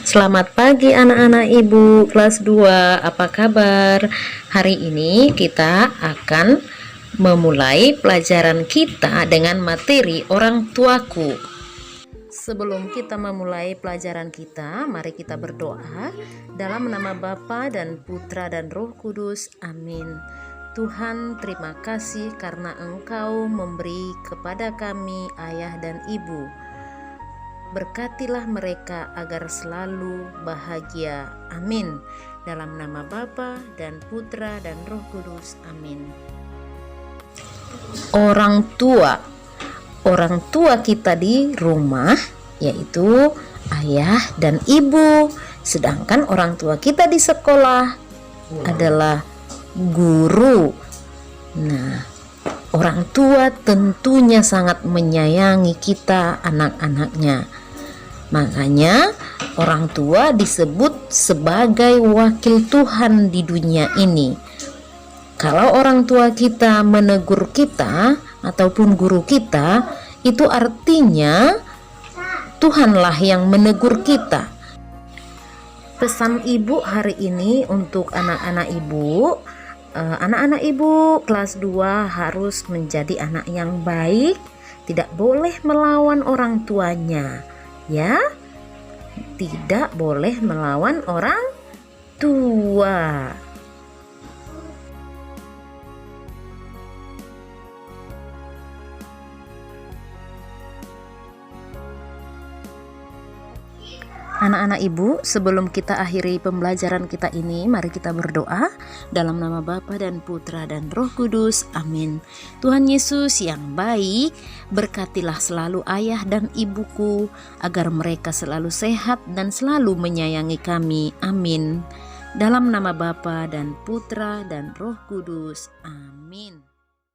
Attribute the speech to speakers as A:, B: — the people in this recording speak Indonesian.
A: Selamat pagi anak-anak ibu kelas 2, apa kabar? Hari ini kita akan memulai pelajaran kita dengan materi orang tuaku. Sebelum kita memulai pelajaran kita, mari kita berdoa dalam nama Bapa dan Putra dan Roh Kudus. Amin. Tuhan, terima kasih karena Engkau memberi kepada kami ayah dan ibu. Berkatilah mereka agar selalu bahagia. Amin. Dalam nama Bapa dan Putra dan Roh Kudus. Amin. Orang tua kita di rumah yaitu ayah dan ibu. Sedangkan orang tua kita di sekolah adalah guru. Nah, orang tua tentunya sangat menyayangi kita, anak-anaknya. Makanya orang tua disebut sebagai wakil Tuhan di dunia ini. Kalau orang tua kita menegur kita ataupun guru kita, itu artinya Tuhanlah yang menegur kita. Pesan ibu hari ini untuk anak-anak ibu. Anak-anak ibu kelas 2 harus menjadi anak yang baik, tidak boleh melawan orang tuanya. Ya, tidak boleh melawan orang tua. Anak-anak ibu, sebelum kita akhiri pembelajaran kita ini, mari kita berdoa dalam nama Bapa dan Putra dan Roh Kudus. Amin. Tuhan Yesus yang baik, berkatilah selalu ayah dan ibuku agar mereka selalu sehat dan selalu menyayangi kami. Amin. Dalam nama Bapa dan Putra dan Roh Kudus. Amin.